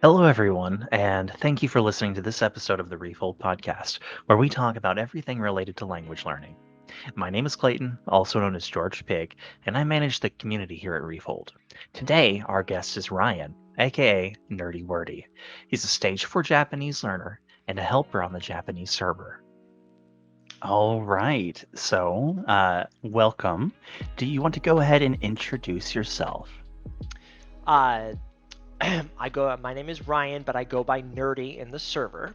Hello, everyone, and thank you for listening to this episode of the Refold Podcast, where we talk about everything related to language learning. My name is Clayton, also known as George Pig, and I manage the community here at Refold. Today, our guest is Ryan, aka Nerdy Wordy. He's a stage 4 Japanese learner and a helper on the Japanese server. All right, welcome. Do you want to go ahead and introduce yourself? Uh, My name is Ryan, but I go by Nerdy in the server.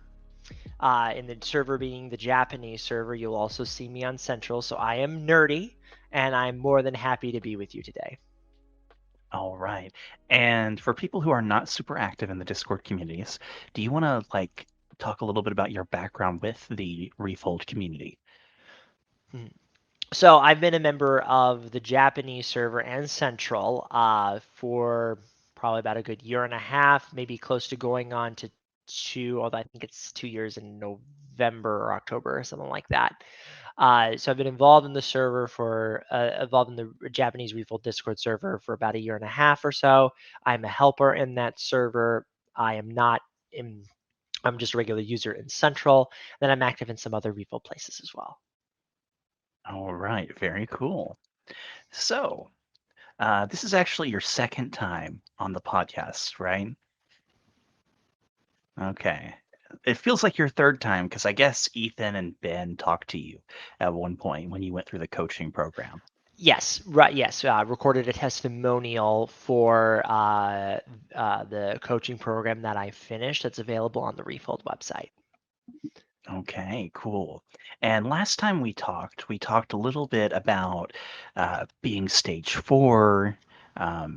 In the server being the Japanese server, you'll also see me on Central. So I am Nerdy, and I'm more than happy to be with you today. All right. And for people who are not super active in the Discord communities, do you want to talk a little bit about your background with the Refold community? Hmm. So I've been a member of the Japanese server and Central for probably about a good year and a half, maybe close to going on to two, although I think it's 2 years in November or October or something like that. So I've been involved in the Japanese Refold Discord server for about a year and a half or so. I'm a helper in that server. I am not in. I'm just a regular user in Central. Then I'm active in some other Refold places as well. All right, very cool. So, this is actually your second time on the podcast, right? Okay. It feels like your third time because I guess Ethan and Ben talked to you at one point when you went through the coaching program. Yes, right. Yes, recorded a testimonial for the coaching program that I finished. That's available on the Refold website. Okay, cool. And last time we talked a little bit about being stage 4,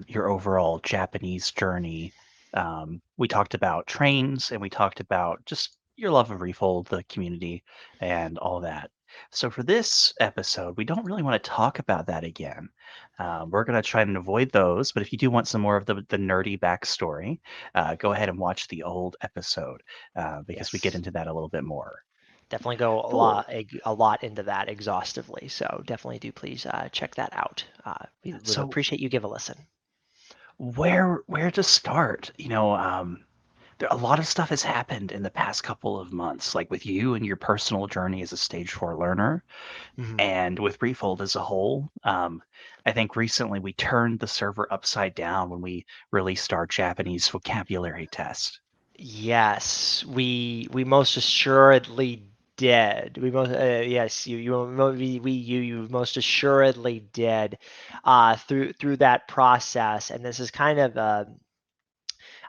your overall Japanese journey. We talked about trains and we talked about just your love of Refold, the community, and all that. So for this episode, we don't really want to talk about that again. We're going to try and avoid those, but if you do want some more of the nerdy backstory, go ahead and watch the old episode because we get Yes, into that a little bit more. definitely go Cool. a lot into that exhaustively. So definitely do please check that out. We would So appreciate you give a listen. where to start? A lot of stuff has happened in the past couple of months, like with you and your personal journey as a stage 4 learner, Mhm. and with Refold as a whole. I think recently we turned the server upside down when we released our Japanese vocabulary test. Yes, we most assuredly did. We most yes, you most assuredly did through that process, and this is kind of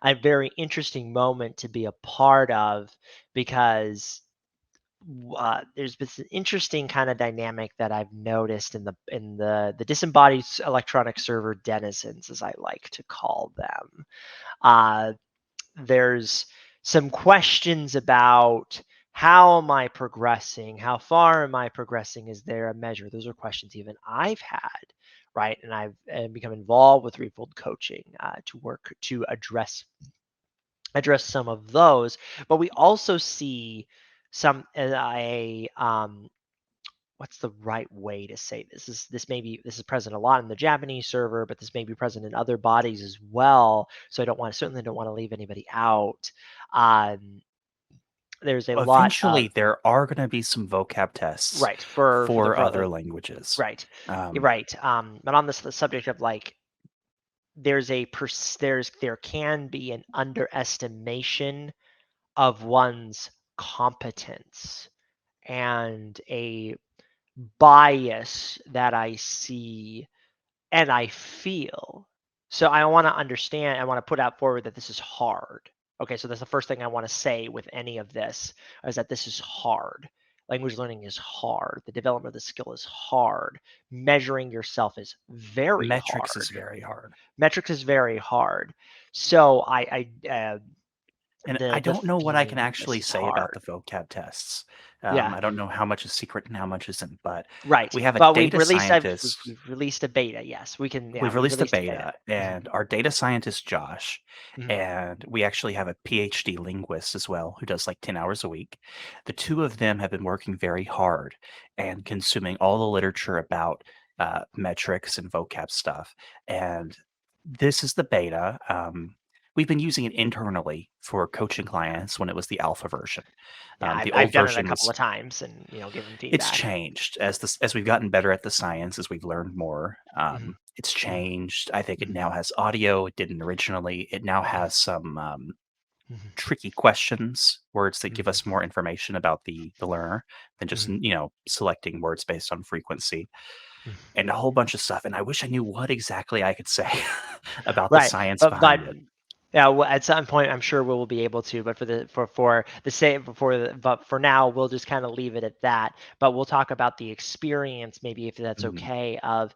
a very interesting moment to be a part of because there's been an interesting kind of dynamic that I've noticed in the disembodied electronic server denizens, as I like to call them. Uh, there's some questions about how am I progressing? How far am I progressing? Is there a measure? Those are questions even I've had, right? And I've become involved with Refold coaching to work to address some of those. But we also see some a what's the right way to say this? This is present a lot in the Japanese server, but this may be present in other bodies as well. So certainly don't want to leave anybody out. Um, there's a lot Eventually, of there are going to be some vocab tests right for the for other languages. right, Um, right. But on this the subject of like there can be an underestimation of one's competence and a bias that I see and I feel. So I want to understand, I want to put out forward that this is hard. Okay, so that's the first thing I want to say with any of this is that this is hard. Language learning is hard. The development of the skill is hard. Measuring yourself is very metrics is hard. very hard. Metrics is very hard. So I And I the don't know what I can theme this actually is say about hard. the vocab tests. Yeah, I don't know how much is secret and how much isn't, but right. we have a But data scientist. we've released a beta. Yes, we can. Yeah, We've we've released a released a beta. beta, Mhm, and our data scientist, Josh, mhm. and we actually have a PhD linguist as well who does like 10 hours a week. The two of them have been working very hard and consuming all the literature about metrics and vocab stuff. And this is the beta. we've been using it internally for coaching clients when it was the alpha version. Yeah, The I've old done it a version couple was of times and, given it's feedback. changed as we've gotten better at the science, as we've learned more. Mhm, It's mhm, changed. I think it mhm, now has audio. It didn't originally. It now mhm, has some mhm, tricky questions, words that give mhm, us more information about the learner than just mhm, selecting words based on frequency mhm. and a whole bunch of stuff. And I wish I knew what exactly I could say about the Right, science but behind it. yeah, well, at some point, I'm sure we'll be able to, but for the same but for now, we'll just kind of leave it at that. But we'll talk about the experience, maybe if that's Mhm. okay, of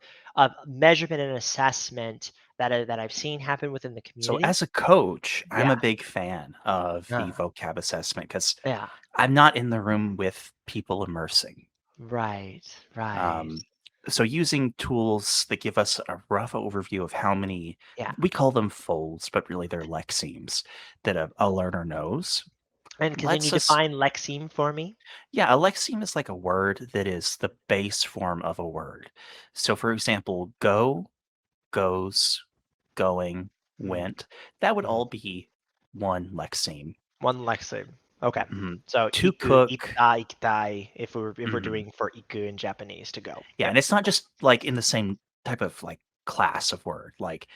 measurement and assessment that I've seen happen within the So community. as a coach, I'm Yeah. a big fan of the Uh, vocab assessment because yeah. I'm not in the room with people immersing. Right. Right. Um, so using tools that give us a rough overview of how many, Yeah. we call them folds, but really they're lexemes that a learner knows, And can you lets us. define lexeme for me? Yeah, a lexeme is like a word that is the base form of a word. So for example, go, goes, going, Mhm, went, that would mhm. all be one lexeme. One lexeme. Okay. Mhm. So To iku, cook. ita, ikitai, if we're Mhm. doing for iku in Japanese to go. Yeah, Yep. and it's not just like in the same type of like class of word. Like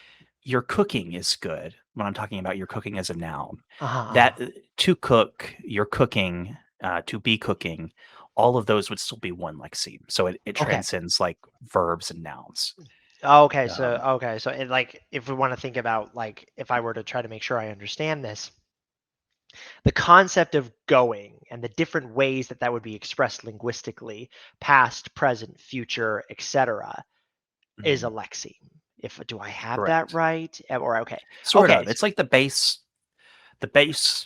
your cooking is good when I'm talking about your cooking as a noun. Uh-huh, uh-huh. That to cook, your cooking, to be cooking, all of those would still be one lexeme. So it Okay. transcends like verbs and nouns. Um, Okay, so it, like if we want to think about like if I were to try to make sure I understand this, the concept of going and the different ways that that would be expressed linguistically, past, present, future, etc., is a mhm, lexeme. If do I have that correct. right? Or okay. Sort Okay. of. It's like the base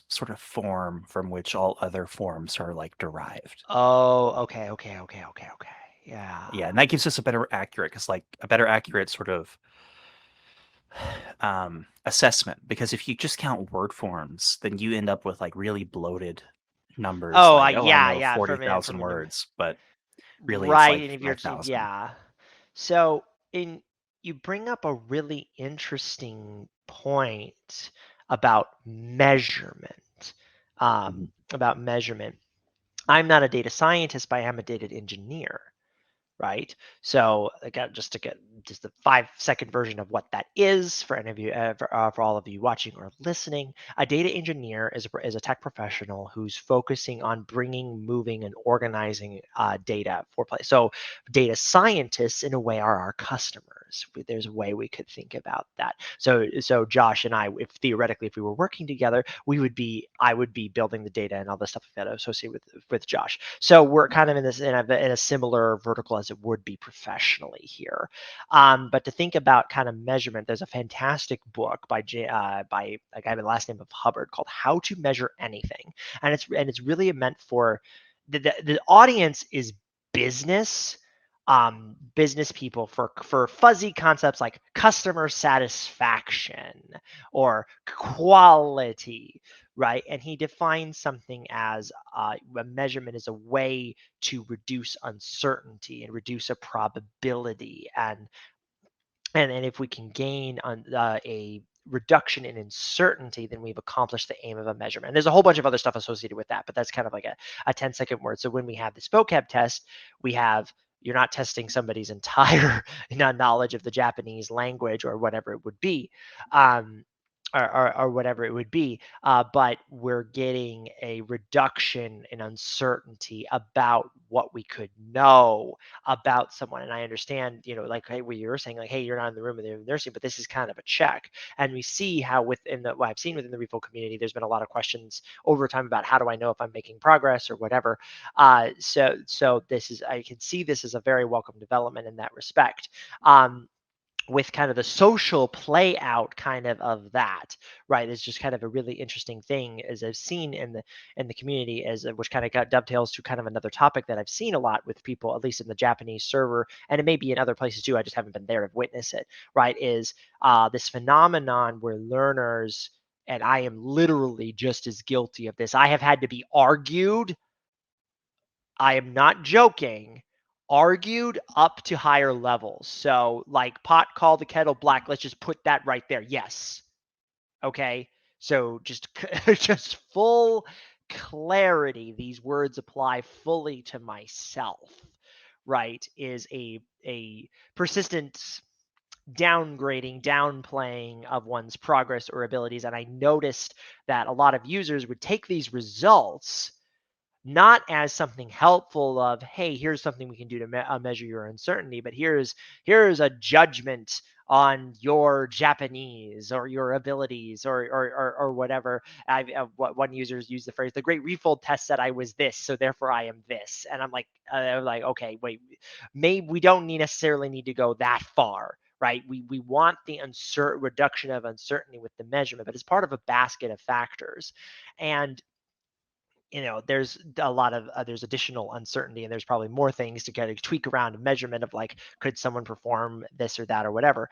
sort of form from which all other forms are like derived. Oh, okay. Yeah. Yeah, and that gives us a better accurate because like a better accurate sort of assessment because if you just count word forms, then you end up with like really bloated numbers Oh, like, oh, I know yeah, from a 40,000 words, but really it's right, like and if you're to 5,000. yeah. So, in you bring up a really interesting point about measurement. Mhm. About measurement. I'm not a data scientist, but I am a data engineer, right? So again, just to get just the 5-second version of what that is for any of you, for all of you watching or listening, a data engineer is a tech professional who's focusing on bringing, moving, and organizing data for play. So data scientists, in a way, are our customers. There's a way we could think about that. So Josh and I, if theoretically if we were working together, I would be building the data and all the stuff that associated with Josh. So we're kind of in a similar vertical as it would be professionally here. But to think about kind of measurement, there's a fantastic book by a guy by the last name of Hubbard called "How to Measure Anything," and it's really meant for the audience is business business people for fuzzy concepts like customer satisfaction or quality, right? And he defines something as a measurement is a way to reduce uncertainty and reduce a probability, and if we can gain on a reduction in uncertainty, then we've accomplished the aim of a measurement. And there's a whole bunch of other stuff associated with that, but that's kind of like a 10-second word. So when we have this vocab test, we have you're not testing somebody's entire knowledge of the Japanese language or whatever it would be. Um, or whatever it would be, but we're getting a reduction in uncertainty about what we could know about someone. And I understand, like hey, what you were saying, like, hey, you're not in the room and they're nursing, but this is kind of a check. And we see how within the what I've seen within the Refold community, there's been a lot of questions over time about how do I know if I'm making progress or whatever. So this is I can see this as a very welcome development in that respect. With kind of the social play out kind of that, right, is just kind of a really interesting thing as I've seen in the community, as which kind of got dovetails to kind of another topic that I've seen a lot with people, at least in the Japanese server, and it may be in other places too, I just haven't been there to witness it, right, is this phenomenon where learners, and I am literally just as guilty of this, I have had to be argued, I am not joking, argued up to higher levels. So, like, pot call the kettle black. Let's just put that right there. Yes. Okay, so just just full clarity. These words apply fully to myself, right? Is a persistent downgrading, downplaying of one's progress or abilities. And I noticed that a lot of users would take these results not as something helpful of, hey, here's something we can do to measure your uncertainty, but here's a judgment on your Japanese or your abilities or whatever. What one users used the phrase, the great Refold test said I was this, so therefore I am this. And I'm like, okay, wait, maybe we don't necessarily need to go that far. Right, we want the reduction of uncertainty with the measurement, but it's part of a basket of factors, and there's a lot of there's additional uncertainty, and there's probably more things to kind of tweak around a measurement of, like, could someone perform this or that or whatever.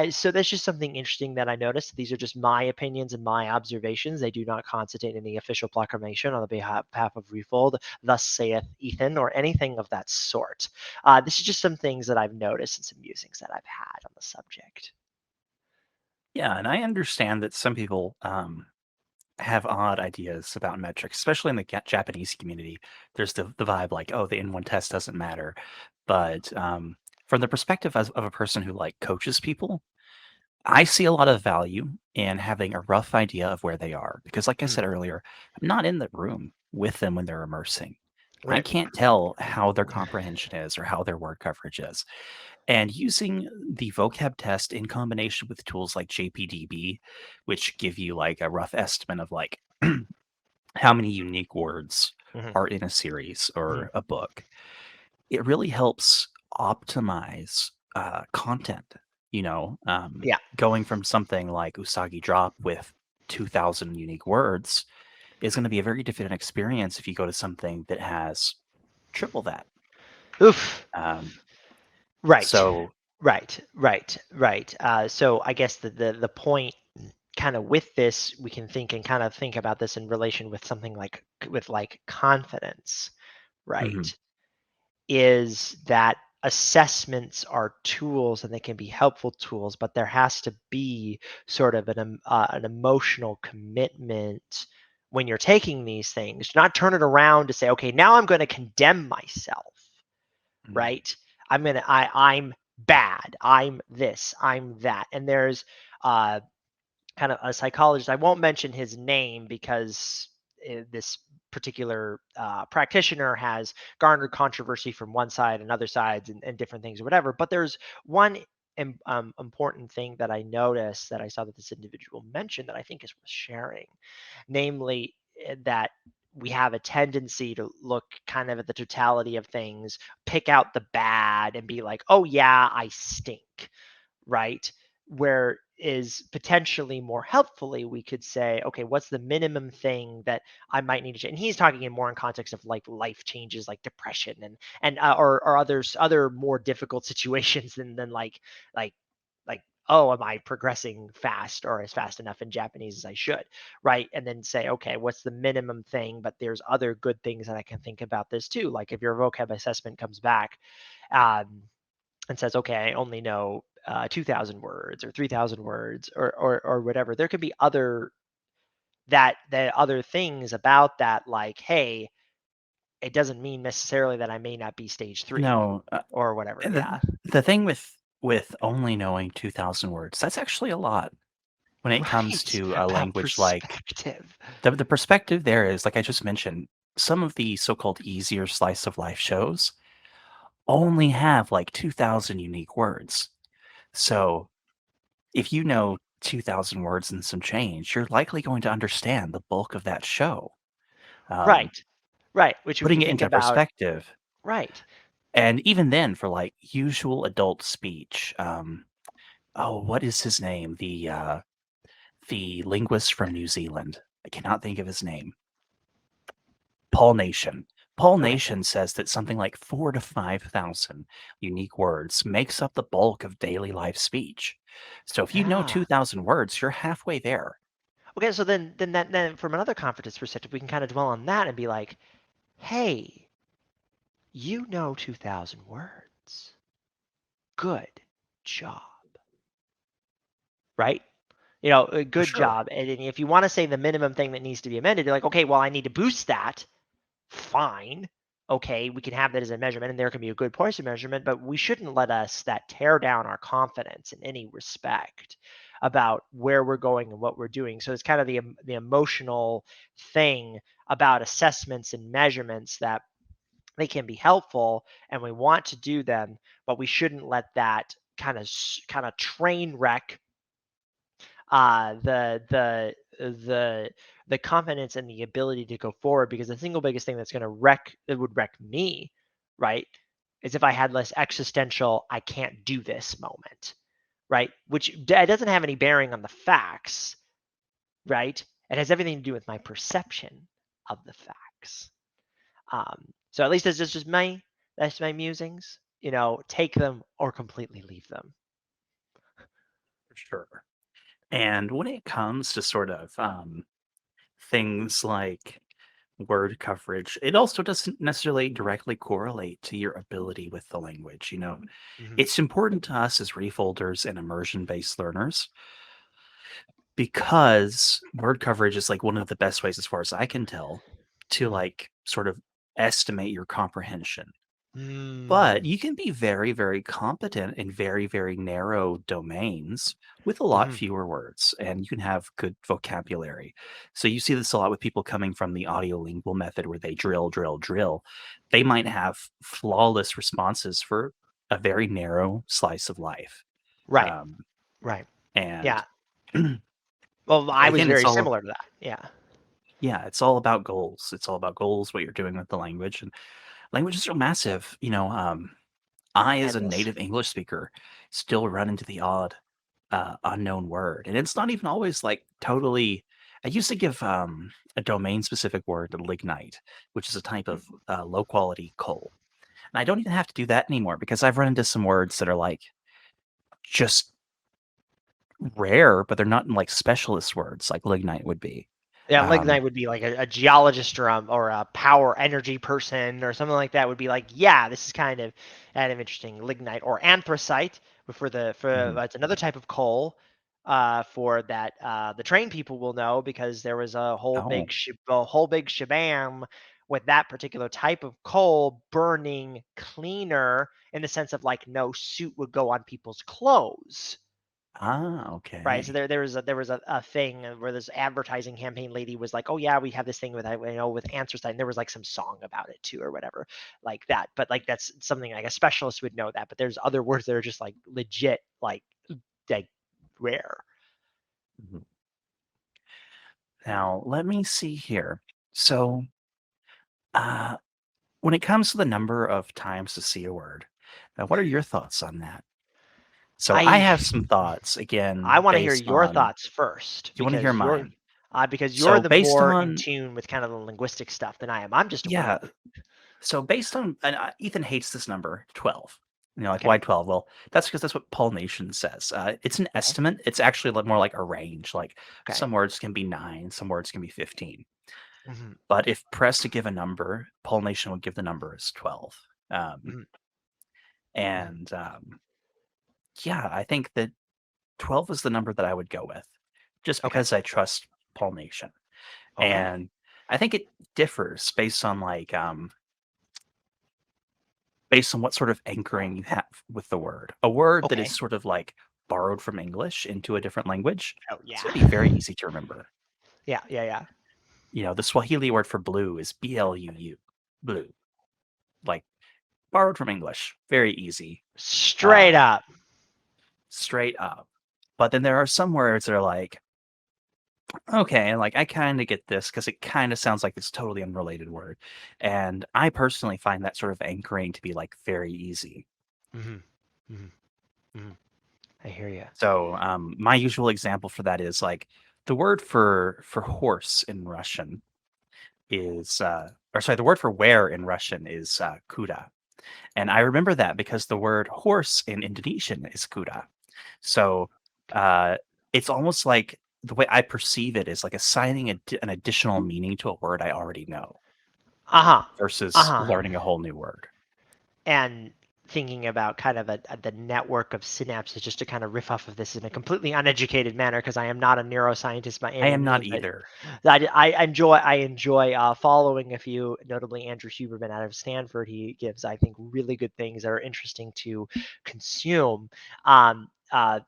So that's just something interesting that I noticed. These are just my opinions and my observations. They do not constitute any official proclamation on the behalf of Refold, thus saith Ethan, or anything of that sort. This is just some things that I've noticed and some musings that I've had on the subject. Yeah, and I understand that some people have odd ideas about metrics, especially in the Japanese community. There's the vibe like, oh, the N1 test doesn't matter. But from the perspective of a person who like coaches people, I see a lot of value in having a rough idea of where they are because, like I Mhm. said earlier, I'm not in the room with them when they're immersing. I Right. can't tell how their comprehension is or how their word coverage is. And using the vocab test in combination with tools like JPDB, which give you like a rough estimate of like how many unique words Mhm. are in a series Mhm. or a book, it really helps optimize content. Yeah. Going from something like Usagi Drop with 2,000 unique words is going to be a very different experience if you go to something that has triple that. Oof. Um, Right. so, Right. So I guess the point kind of with this, we can think about this in relation with something like confidence, mhm. right? Is that assessments are tools and they can be helpful tools, but there has to be sort of an emotional commitment when you're taking these things. Not turn it around to say, okay, now I'm going to condemn myself, Mhm. right? I'm bad. I'm this. I'm that. And there's uh, kind of a psychologist. I won't mention his name because this particular practitioner has garnered controversy from one side and other sides and different things or whatever. But there's one important thing that I noticed that I saw that this individual mentioned that I think is worth sharing, namely that we have a tendency to look kind of at the totality of things, pick out the bad, and be like, oh, yeah, I stink, right? Where is potentially more helpfully, we could say, okay, what's the minimum thing that I might need to change? And he's talking in more in context of like life changes, like depression and or other more difficult situations than like like oh, am I progressing fast or as fast enough in Japanese as I should, right? And then say, okay, what's the minimum thing? But there's other good things that I can think about this too. Like if your vocab assessment comes back, um, and says, okay, I only know 2,000 words or 3,000 words or whatever. There could be other things about that, like, hey, it doesn't mean necessarily that I may not be stage You three know, or whatever. and Yeah. the thing with only knowing 2,000 words, that's actually a lot when it comes Right. to a That language like perspective. the perspective there is, like I just mentioned, some of the so-called easier slice of life shows only have like 2,000 unique words. So if you know 2,000 words and some change, you're likely going to understand the bulk of that show. Um, Right. Right. Which if Putting you it think into about, perspective, right. and even then, for like usual adult speech, oh, what is his name? The linguist from New Zealand. I cannot think of his name. Paul Nation. Paul Okay. Nation says that something like 4 to 5,000 unique words makes up the bulk of daily life speech. So if you know Yeah. 2,000 words, you're halfway there. Okay. So then from another confidence perspective, we can kind of dwell on that and be like, hey, you know 2,000 words. Good job. Right? A For good sure. job. And if you want to say the minimum thing that needs to be amended, you're like, okay, well, I need to boost that. Fine. Okay, we can have that as a measurement, and there can be a good portion measurement, but we shouldn't let that tear down our confidence in any respect about where we're going and what we're doing. So it's kind of the emotional thing about assessments and measurements, that they can be helpful and we want to do them, but we shouldn't let that kind of train wreck the the confidence and the ability to go forward. Because the single biggest thing that's going to wreck me, right, is if I had less existential I can't do this moment, right, which doesn't have any bearing on the facts, right. It has everything to do with my perception of the facts. So at least that's my musings. Take them or completely leave them. For sure. And when it comes to sort of things like word coverage, it also doesn't necessarily directly correlate to your ability with the language. Mhm. It's important to us as refolders and immersion based learners because word coverage is like one of the best ways, as far as I can tell, to Mhm. like sort of estimate your comprehension. But Mm. you can be very, very competent in very, very narrow domains with a lot Mhm. fewer words, and you can have good vocabulary. So you see this a lot with people coming from the audiolingual method where they drill, drill, drill. They might have flawless responses for a very narrow slice of life. Right. Um, Right. and Yeah. Well, I was again, very similar to that. Yeah. yeah, it's all about goals. It's all about goals, what you're doing with the language. And languages are massive. I, as a Endless. native English speaker, still run into the odd unknown word, and it's not even always like totally. I used to give a domain specific word to lignite, which is a type of low quality coal, and I don't even have to do that anymore because I've run into some words that are like just rare, but they're not like specialist words like lignite would be. Yeah, Um, lignite would be like a geologist or a power energy person or something like that would be like, yeah, this is kind of interesting. Lignite or anthracite for mhm. that's another type of coal. For that, the trained people will know because there was Oh, a whole big shabam with that particular type of coal burning cleaner, in the sense of like no soot would go on people's clothes. Right. So okay. there was a thing where this advertising campaign lady was like, "Oh yeah, we have this thing with anthracite." And there was like some song about it too, or whatever, like that. But like that's something like a specialist would know that. But there's other words that are just like legit, like rare. Mhm. Now let me see here. So, uh, when it comes to the number of times to see a word, what are your thoughts on that? So I I have some thoughts I again want to hear based your on. thoughts first, You want to hear mine? because you're So the based more in on tune with kind of the linguistic stuff than I am. I'm just a yeah, word. so based on and Ethan hates this number 12. Like Okay. why 12? Well, that's because that's what Paul Nation says. It's an Okay. estimate. It's actually more like a range. Like Okay. some words can be 9, some words can be 15. Hmm. But if pressed to give a number, Paul Nation would give the number as 12. Um, Hmm. Hmm. and yeah, I think that 12 is the number that I would go with, just Okay. because I trust Paul Nation. Okay. And I think it differs based on what sort of anchoring you have with the word. A word that is Okay. sort of like borrowed from English into a different language, Oh it's yeah. going to be very easy to remember. Yeah. Yeah. Yeah. The Swahili word for blue is bluu, blue, like borrowed from English. Very easy, Straight uh, up. straight up. But then there are some words that are like, okay, like I kind of get this because it kind of sounds like this totally unrelated word. And I personally find that sort of anchoring to be like very easy. Mhm. Mhm. Mhm. I hear you. So my usual example for that is like the word for horse in Russian is or sorry, the word for where in Russian is kuda. And I remember that because the word horse in Indonesian is kuda. So uh, it's almost like the way I perceive it is like assigning an additional meaning to a word I already know Uh-huh. versus Uh-huh. learning a whole new word. And thinking about kind of the network of synapses, just to kind of riff off of this in a completely uneducated manner, because I am not a neuroscientist by I any am not means. either. I enjoy following a few, notably Andrew Huberman out of Stanford. He gives, I think, really good things that are interesting to consume. Um, uh,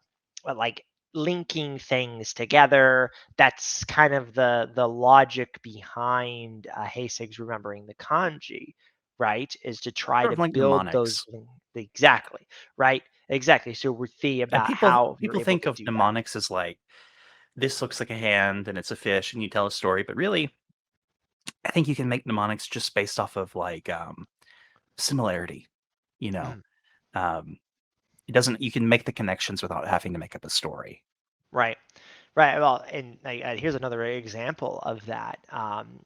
like linking things together. That's kind of the logic behind Hasig's remembering the kanji, right? Is to try Sort to of like build those mnemonics. exactly, right? Exactly. So we're And about people how you're people able think to of do that. mnemonics as like this looks like a hand and it's a fish and you tell a story, but really I think you can make mnemonics just based off of like similarity, you know. Mhm. Um it doesn't you can make the connections without having to make up a story. Right. Right. Well, and here's another example of that.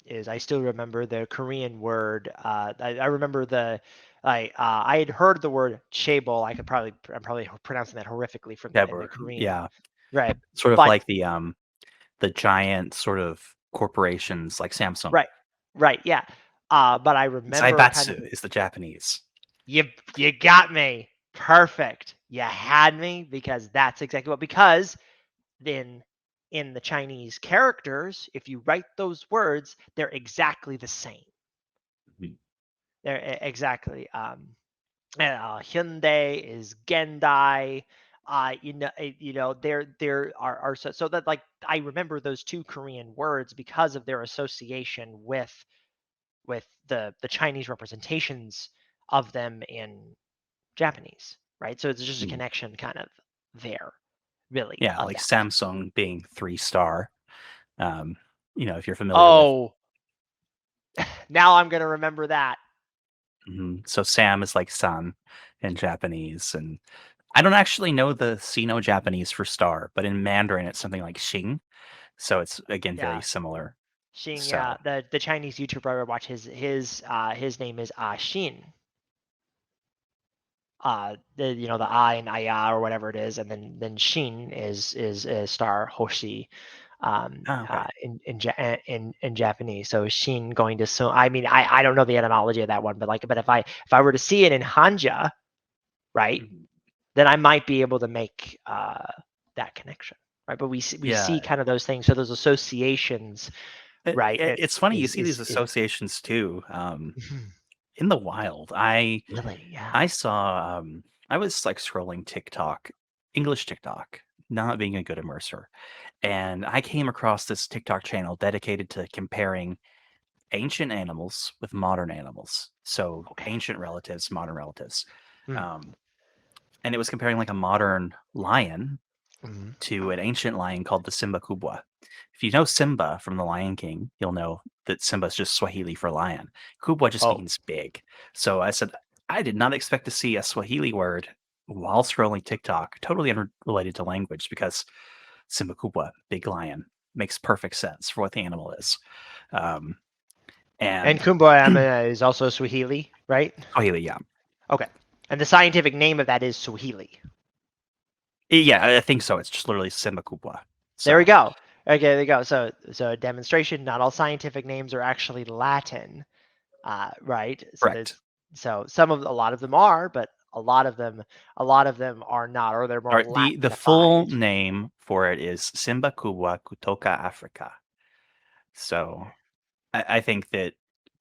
Is I still remember the Korean word. I remember I had heard the word chaebol. I'm probably pronouncing that horrifically from in the Deborah, Korean. yeah. Right. Sort of But like the giant sort of corporations like Samsung. right. Right. Yeah. But I remember kind of Zaibatsu is the Japanese. you got me perfect. You had me, because that's exactly what, because then in the Chinese characters, if you write those words, they're exactly the same. Mhm. They're exactly. Hyundai is Gendai. There are so that, like, I remember those two Korean words because of their association with the Chinese representations of them in Japanese, right? So it's just a Mhm. connection kind of there, really, Yeah, of like that. Samsung being 3 star. Um, if you're familiar with. Oh, now I'm gonna remember that. So Sam is like sun in Japanese, and I don't actually know the Sino-Japanese for star, but in Mandarin it's something like Xing, so it's again very Yeah, similar. Xin. Yeah, So, the Chinese YouTuber I watch, his name is Xin. The I and Aya or whatever it is, and then Shin is star Hoshi, okay. in Japanese. So Shin going to, so I mean, I don't know the etymology of that one, but if I were to see it in Hanja, right, Mhm. then I might be able to make that connection, right? But we see Yeah, kind of those things, so those associations, right? It it's funny you see these is associations too, Mhm. in the wild. Really, yeah. I saw, I was, like, scrolling TikTok, English TikTok, not being a good immerser, and I came across this TikTok channel dedicated to comparing ancient animals with modern animals. So, Okay. ancient relatives, modern relatives. Mm. Um, and it was comparing, like, a modern lion Mhm. to an ancient lion called the Simba Kubwa. If you know Simba from The Lion King, you'll know that Simba is just Swahili for lion. Kubwa just Oh, means big. So I said, I did not expect to see a Swahili word while scrolling TikTok, totally unrelated to language, because Simba Kubwa, big lion, makes perfect sense for what the animal is. Um, and and Kumbayama is also Swahili, right? Swahili, yeah. Okay. And the scientific name of that is Swahili. Yeah, I think so. It's just literally Simba Kubwa. There we So, go. Okay, there you go. So a demonstration. Not all scientific names are actually Latin, right? So correct. there's a lot of them are, but a lot of them are not, or they're All more right, the full Latinified. name for it is Simba Kubwa Kutoka Africa. So I think that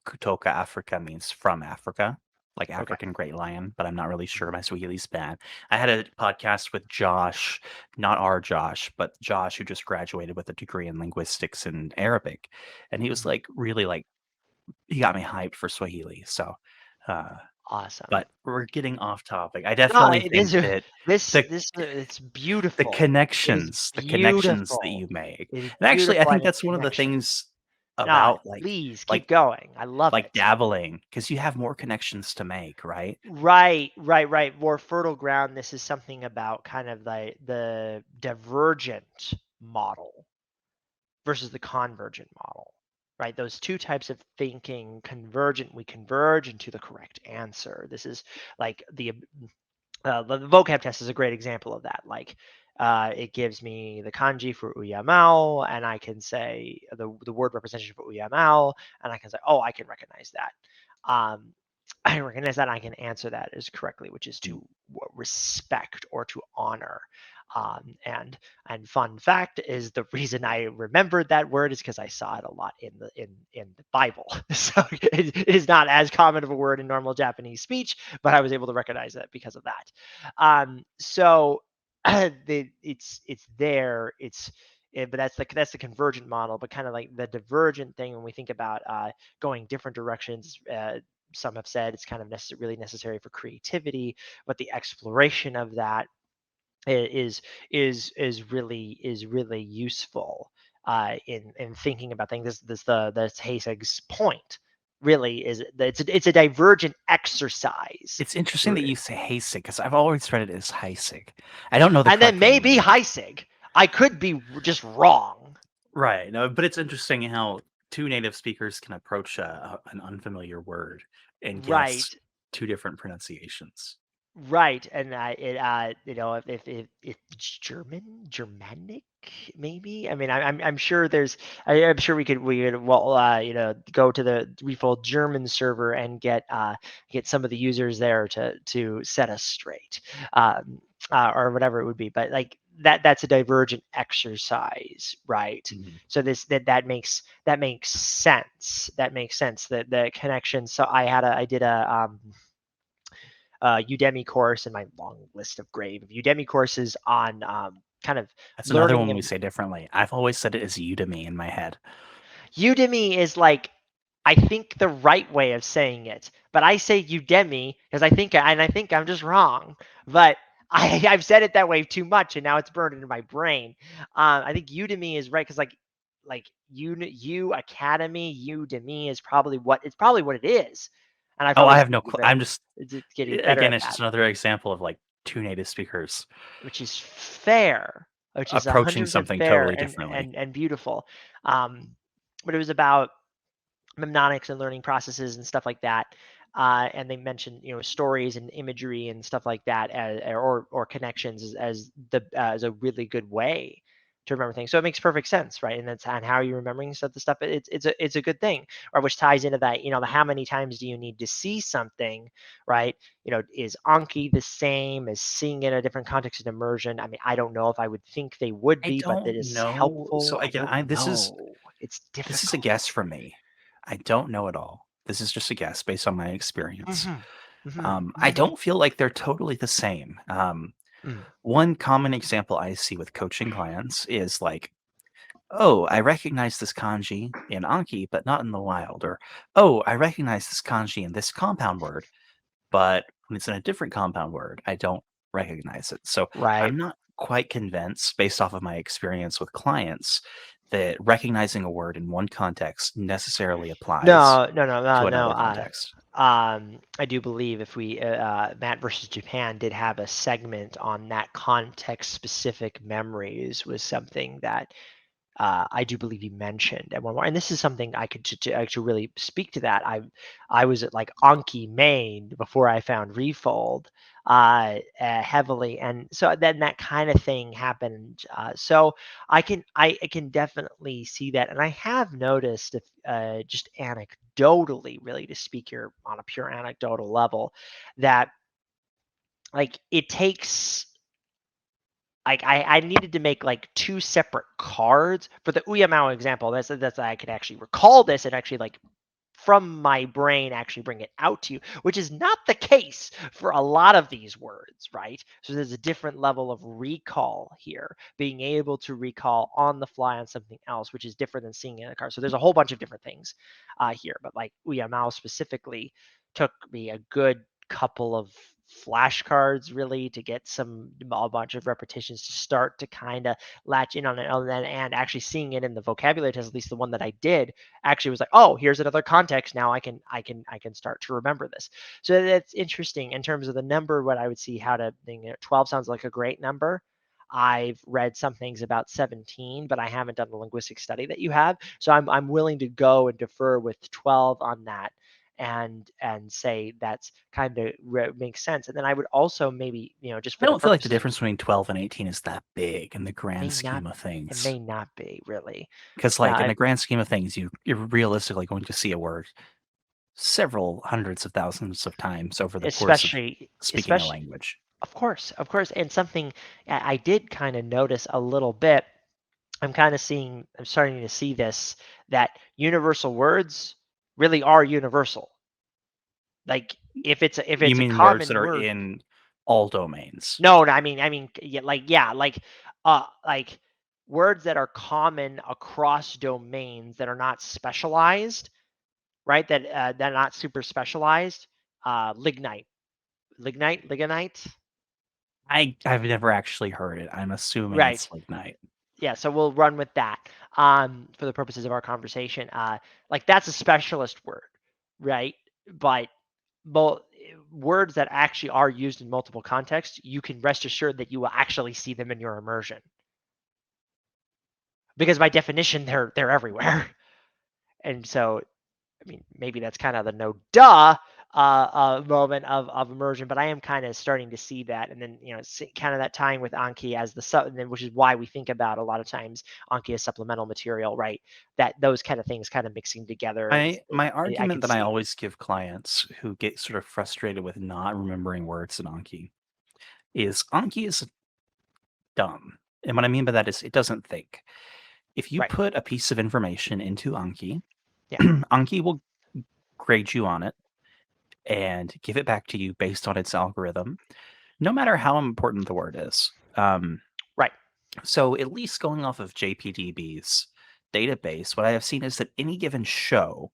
Kutoka Africa means from Africa, like Okay. African great lion, but I'm not really sure. My Swahili's bad. I had a podcast with Josh, not our Josh, but Josh, who just graduated with a degree in linguistics and Arabic. And he was Mhm. like, really like, he got me hyped for Swahili. So, uh, Awesome. but we're getting off topic. I No, definitely it think is that this the this it's the beautiful. It is connections that beautiful. you make. It is And actually, I beautiful, think and it's that's one of the connection. things No, about please keep like going. I love like it. dabbling, because you have more connections to make, right? Right, right, right. More fertile ground. This is something about kind of the divergent model versus the convergent model, right? Those two types of thinking convergent, we converge into the correct answer. This is like the vocab test is a great example of that. Like, it gives me the kanji for uyamao, and I can say the word representation for uyamao, and I can say, oh, I can recognize that. Um, I recognize that I can answer that as correctly, which is Mm. to respect or to honor. And fun fact is the reason I remembered that word is because I saw it a lot in the Bible. So it is not as common of a word in normal Japanese speech, but I was able to recognize it because of that. So it's there. But that's the convergent model. But kind of like the divergent thing when we think about going different directions. Some have said it's kind of really necessary for creativity, but the exploration of that is really useful in thinking about things. This Hasig's point really is that it's a divergent exercise. It's interesting that you say Hasig because I've always read it as Heisig. I don't know the And then correct maybe meaning. Heisig. I could be just wrong. Right. No, but it's interesting how two native speakers can approach an unfamiliar word and guess Right. two different pronunciations. Right, and if it's Germanic, maybe. I mean, I'm sure I'm sure we could go to the Refold German server and get some of the users there to set us straight, or whatever it would be. But like that's a divergent exercise, right? Mhm. So that makes sense. That makes sense. That the connection. So I did a Udemy course in my long list of grave of Udemy courses on kind of That's another learning. one we And say differently. I've always said it as Udemy in my head. Udemy is like, I think the right way of saying it, but I say Udemy because I think I'm just wrong. But I've said it that way too much, and now it's burned into my brain. I think Udemy is right because like you Academy Udemy is probably what it is, and I Oh, I probably just have need no. to be I'm just getting better again. at It's that. just another example of like two native speakers Which is fair, which is approaching 100% something fair totally and differently. and and beautiful. Um, but it was about mnemonics and learning processes and stuff like that. And they mentioned stories and imagery and stuff like that or connections as a really good way to remember things. So it makes perfect sense, right? And that's on how you're remembering the stuff. It's a good thing, or which ties into that. The how many times do you need to see something, right? Is Anki the same as seeing it in a different context and immersion? I mean, I don't know if I would think they would I be, but that don't is know. So helpful. I again, don't I know. It's this is a difficult. guess from me. I don't know at all. This is just a guess based on my experience. Mhm. Mhm. I Mhm. don't feel like they're totally the same. Mm. One common example I see with coaching clients is like, oh, I recognize this kanji in Anki, but not in the wild. Or, oh, I recognize this kanji in this compound word, but when it's in a different compound word, I don't recognize it. So Right. I'm not quite convinced, based off of my experience with clients, that recognizing a word in one context necessarily applies No, no, no, no, to no. another context. I do believe if we Matt versus Japan did have a segment on that context specific memories was something that I do believe you mentioned at one more, and this is something I could to actually really speak to that. I was at like Anki main before I found Refold heavily, and so then that kind of thing happened. So I can definitely see that, and I have noticed if just anecdotally, really to speak here on a pure anecdotal level, that like it takes like I needed to make like two separate cards for the Uyamao example. That's I can actually recall this and actually like from my brain actually bring it out to you, which is not the case for a lot of these words, right? So there's a different level of recall here, being able to recall on the fly on something else, which is different than seeing it in a card. So there's a whole bunch of different things here, but like Uyamao specifically took me a good couple of flashcards really to get a bunch of repetitions to start to kind of latch in on it and actually seeing it in the vocabulary test, at least the one that I did, actually was like, oh, here's another context. Now I can start to remember this. So that's interesting in terms of the number. What I would see how to think, 12 sounds like a great number. I've read some things about 17, but I haven't done the linguistic study that you have. So I'm willing to go and defer with 12 on that and say that's kind of makes sense. And then I would also maybe, just I for the don't feel like the purposes, difference between 12 and 18 is that big in the it grand may not scheme of it things. may not be really. Because, Yeah, like, in the grand scheme of things, you're realistically going to see a word several hundreds of thousands of times over the course of especially speaking a especially language. of course, and something I did kind of notice a little bit. I'm starting to see this, that universal words really are universal. Like if You it's a mean words that common are word. in all domains? No, I mean, yeah, like words that are common across domains that are not specialized, right? That are not super specialized. Lignite, lignite. I've never actually heard it. I'm assuming it's Right. lignite. Yeah. So we'll run with that for the purposes of our conversation. Like that's a specialist word, right? But both words that actually are used in multiple contexts, you can rest assured that you will actually see them in your immersion, because by definition they're everywhere. And so, I mean, maybe that's kind of the no duh moment of immersion, but I am kind of starting to see that, and then kind of that tying with Anki as the sub, and then which is why we think about a lot of times Anki as supplemental material, right? That those kind of things kind of mixing together. My I argument can that I see. always give clients who get sort of frustrated with not remembering words in Anki is Anki is dumb. And what I mean by that is it doesn't think. If you Right. put a piece of information into Anki, Yeah. Anki will grade you on it and give it back to you based on its algorithm, no matter how important the word is. Right. So, at least going off of JPDB's database, what I have seen is that any given show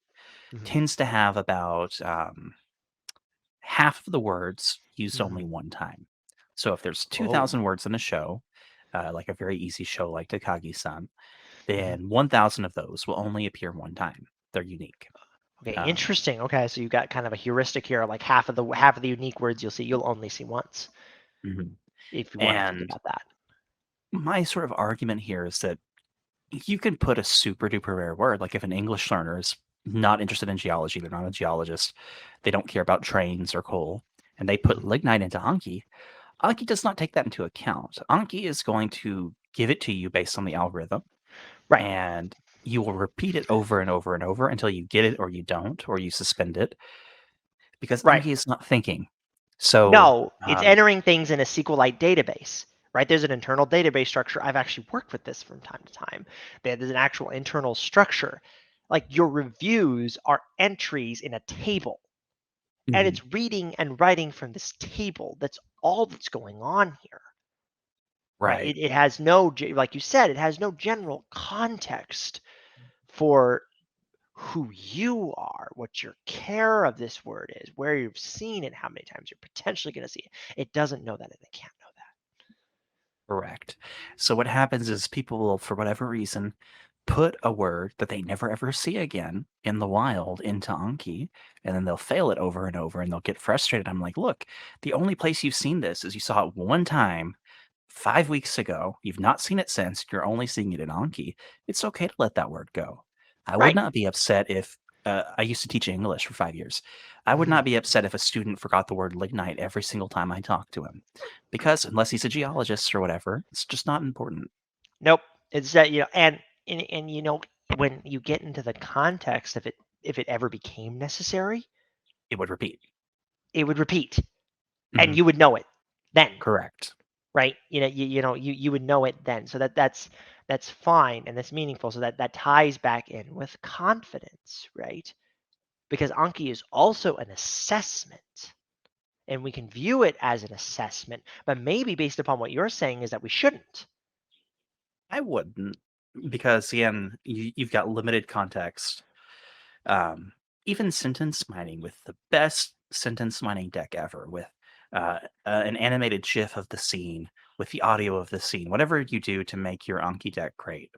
Hmm. tends to have about half of the words used only Hmm. one time. So, if there's Oh. 2,000 words in a show, like a very easy show like Takagi-san, Hmm. then 1,000 of those will only appear one time. They're unique. Okay, Um, interesting. Okay, so you got kind of a heuristic here. Like half of the unique words you'll only see once, mhm. if you want to think And about that. my sort of argument here is that you can put a super duper rare word, like if an English learner is not interested in geology, they're not a geologist, they don't care about trains or coal, and they put Mhm. lignite into Anki, Anki does not take that into account. Anki is going to give it to you based on the algorithm, Right. and you will repeat it over and over and over until you get it or you don't, or you suspend it, because Right. Anki is not thinking. So, No, it's entering things in a SQLite database, right? There's an internal database structure. I've actually worked with this from time to time. There's an actual internal structure. Like your reviews are entries in a table, and mhm, it's reading and writing from this table. That's all that's going on here, right? right. It has no, like you said, it has no general context for who you are, what your care of this word is, where you've seen it, how many times you're potentially going to see it. It doesn't know that, and it can't know that. Correct. So what happens is people will, for whatever reason, put a word that they never ever see again in the wild into Anki, and then they'll fail it over and over, and they'll get frustrated. I'm like, look, the only place you've seen this is you saw it one time 5 weeks ago. You've not seen it since. You're only seeing it in Anki. It's okay to let that word go. I would Right. not be upset if I used to teach English for 5 years. I would Mhm. not be upset if a student forgot the word lignite every single time I talked to him, because unless he's a geologist or whatever, it's just not important. Nope. It's that, and when you get into the context of it, if it ever became necessary, It would repeat. it would repeat, and Mhm. you would know it then, Correct. right? You would know it then. So that's fine and that's meaningful. So that ties back in with confidence, right? Because Anki is also an assessment, and we can view it as an assessment, but maybe based upon what you're saying is that we shouldn't. I wouldn't, because again, you've got limited context. Um, Even sentence mining with the best sentence mining deck ever, with an animated GIF of the scene, with the audio of the scene, whatever you do to make your Anki deck great,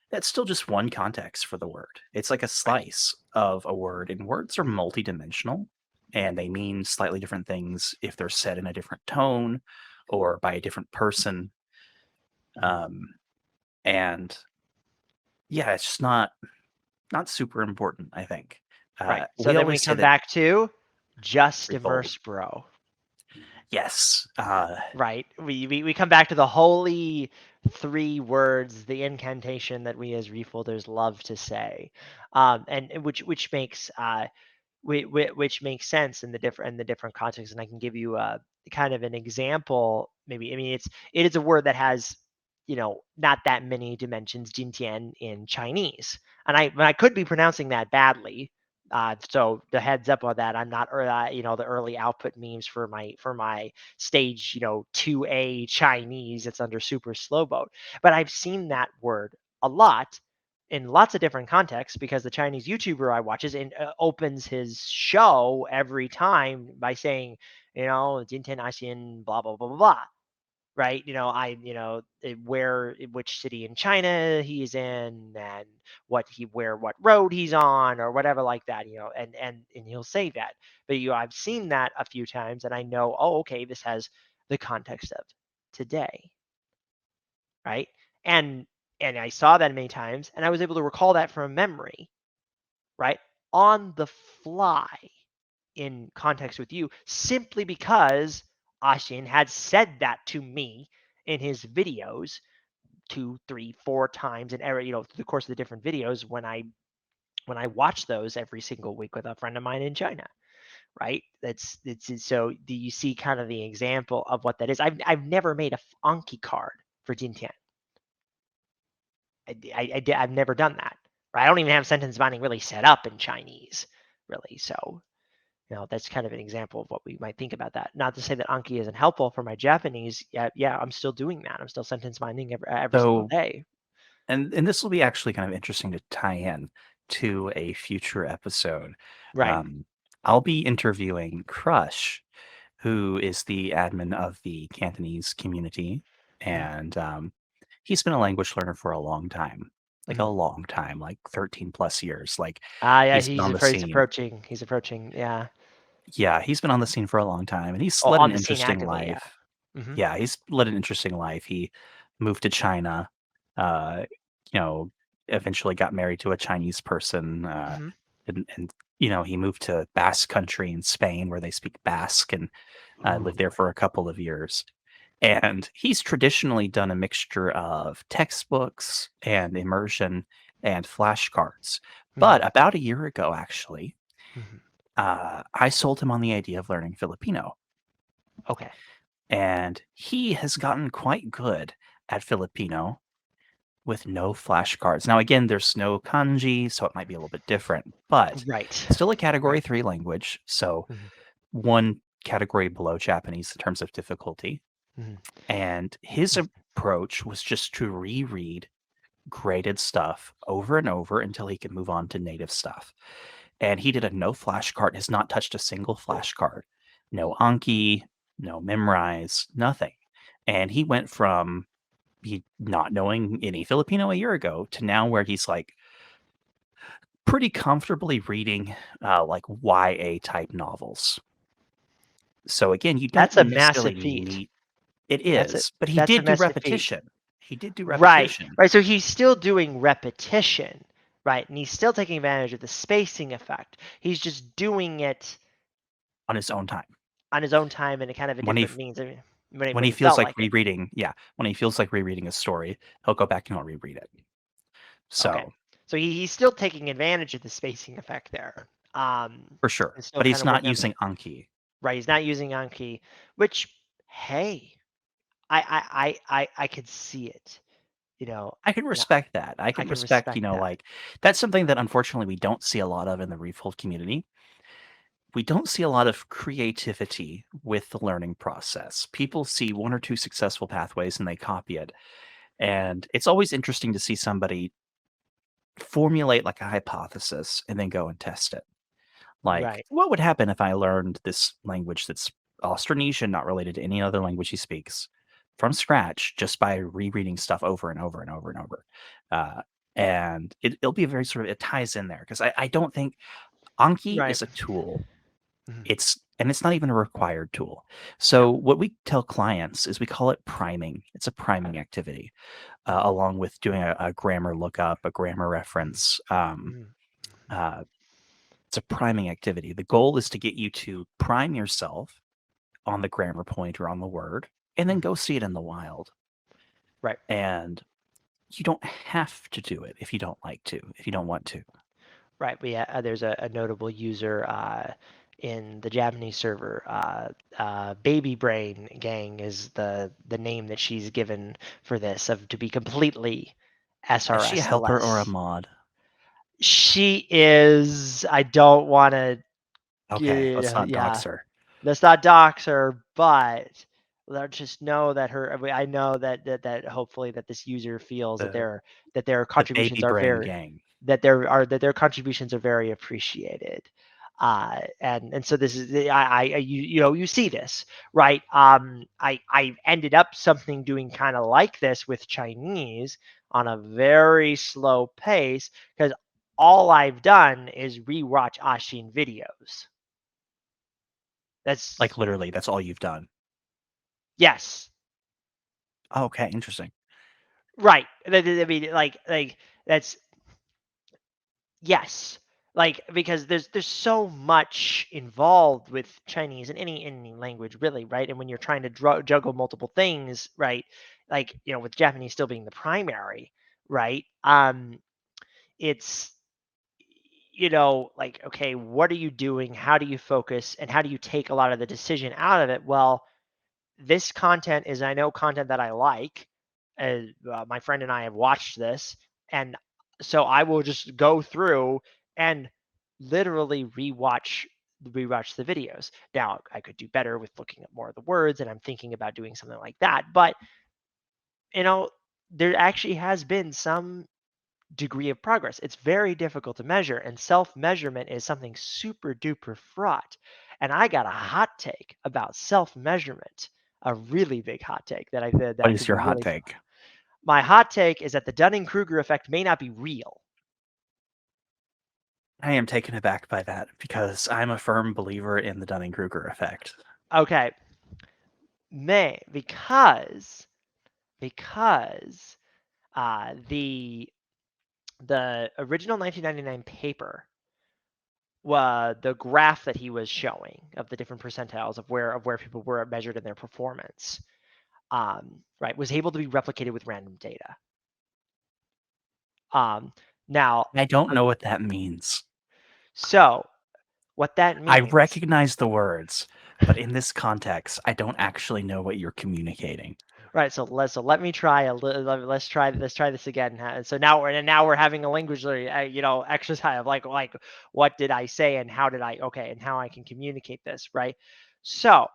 that's still just one context for the word. It's like a Right. slice of a word, and words are multidimensional, and they mean slightly different things if they're said in a different tone or by a different person. Um, and yeah, it's just not super important, I think. Right. So We then we always say come that back to just Refold. immerse, bro. Yes. Right. We come back to the holy three words, the incantation that we as refolders love to say, and which makes which makes sense in the different contexts. And I can give you a kind of an example. Maybe, I mean, it is a word that has, not that many dimensions, jintian, in Chinese, and I could be pronouncing that badly. So the heads up on that. I'm not, the early output memes for my stage, 2A Chinese. It's under super slow boat, but I've seen that word a lot in lots of different contexts, because the Chinese YouTuber I watch opens his show every time by saying, "Jintian Aixin blah blah blah blah blah," right? Which city in China he's in, and what road he's on, or whatever like that, and he'll say that. But I've seen that a few times, and I know, oh, okay, this has the context of today, right? And and I saw that many times, and I was able to recall that from memory, right? On the fly, in context with you, simply because Ashin had said that to me in his videos 2, 3, 4 times, and every, through the course of the different videos, when I watch those every single week with a friend of mine in China, right? So do you see kind of the example of what that is? I've never made a Anki card for Jintian. I've never done that. Right? I don't even have sentence binding really set up in Chinese, really. So, that's kind of an example of what we might think about that. Not to say that Anki isn't helpful for my Japanese. Yeah, I'm still doing that. I'm still sentence binding every single So, day. and this will be actually kind of interesting to tie in to a future episode. Right. I'll be interviewing Crush, who is the admin of the Cantonese community, Mm-hmm. and he's been a language learner for a long time, like a Mm-hmm. long time, like 13 plus years. Like Yeah, he's been on the scene. he's approaching. Yeah. Yeah, he's been on the scene for a long time, and he's Oh, led on an the scene interesting actively. Yeah. life. Mm-hmm. Yeah, he's led an interesting life. He moved to China, uh, you know, eventually got married to a Chinese person, Mm-hmm. and he moved to Basque Country in Spain where they speak Basque, and lived Ooh. there for a couple of years. And he's traditionally done a mixture of textbooks and immersion and flashcards. Mm-hmm. But about a year ago, actually, Mm-hmm. I sold him on the idea of learning Filipino. Okay. And he has gotten quite good at Filipino with no flashcards. Now, again, there's no kanji, so it might be a little bit different, but Right. still a category Right. 3 language. So Mm-hmm. one category below Japanese in terms of difficulty. Mm-hmm. And his approach was just to reread graded stuff over and over until he could move on to native stuff. And he did a no flashcard, has not touched a single flashcard, no Anki, no memorize, nothing. And he went from he not knowing any Filipino a year ago to now where he's like pretty comfortably reading like YA type novels. So again, you don't That's a massive necessarily feat. need it That's a is, but he that's a did do massive feat. repetition. He did do Right. repetition Right. So he's still doing repetition, right? And he's still taking advantage of the spacing effect. He's just doing it on his own time. on his own time in a kind of a When he different means. I mean, when when when he he feels felt like like it. rereading, yeah, when he feels like rereading a story, he'll go back and he'll reread it. Okay. So So he's still taking advantage of the spacing effect there. for sure, And still but kind he's of not working on the using Anki. right. He's not using Anki, which, hey, I could see it. You know, I can and respect that. I I can can respect, respect that. like that's something that unfortunately we don't see a lot of in the Refold community. We don't see a lot of creativity with the learning process. People see one or two successful pathways and they copy it. And it's always interesting to see somebody formulate like a hypothesis and then go and test it. Like, Right. what would happen if I learned this language that's Austronesian, not related to any other language he speaks, from scratch just by rereading stuff over and over and over and over? Uh, and it'll be a very sort of, it ties in there because I don't think Anki Right. is a tool. Mhm. It's not even a required tool. Yeah. So what we tell clients is we call it priming. It's a priming activity, Mhm. along with doing a grammar lookup, a grammar Mhm. reference. Mhm. Uh, it's a priming activity. The goal is to get you to prime yourself on the grammar point or on the word, and then Mhm. go see it in the wild. Right. And you don't have to do it if you don't like to, if you don't want to. Right. There's a notable user in the Japanese server. Baby Brain Gang is the name that she's given for this, of to be completely Is she a helper or a SRS-less. mod? She is. I don't want to. Okay, let's not Yeah, dox her. let's not dox her, but let's just know that I know that hopefully that this user feels that The their the baby contributions are brain very gang. that their contributions are very appreciated. And so this is you see this, right. I ended up something doing kind of like this with Chinese on a very slow pace, because all I've done is rewatch Ashin videos. That's Like literally, that's all you've done. yes, Oh, okay, interesting. right. I mean, like that's yes, like, because there's so much involved with Chinese in any language, really, right? And when you're trying to juggle multiple things, right? Like, with Japanese still being the primary, right? It's like, okay, what are you doing? How do you focus? And how do you take a lot of the decision out of it? Well, this content is, I know, content that I like. My friend and I have watched this, and so I will just go through and literally rewatch the videos. Now, I could do better with looking at more of the words, and I'm thinking about doing something like that. But you know, there actually has been some degree of progress. It's very difficult to measure, and self-measurement is something super duper fraught. And I got a hot take about self-measurement, a really big hot take What that is could your be hot really fun. take? My hot take is that the Dunning-Kruger effect may not be real. I am taken aback by that because I'm a firm believer in the Dunning-Kruger effect. Okay, may because the original 1999 paper, the graph that he was showing of the different percentiles of where people were measured in their performance, right, was able to be replicated with random data. Um, now, I don't um, know what that means. so what that I means, recognize the words, but in this context, I don't actually know what you're communicating. right? So let me try let's try this again. So now we're having a language exercise of like what did I say and how did I okay and how I can communicate this, right? So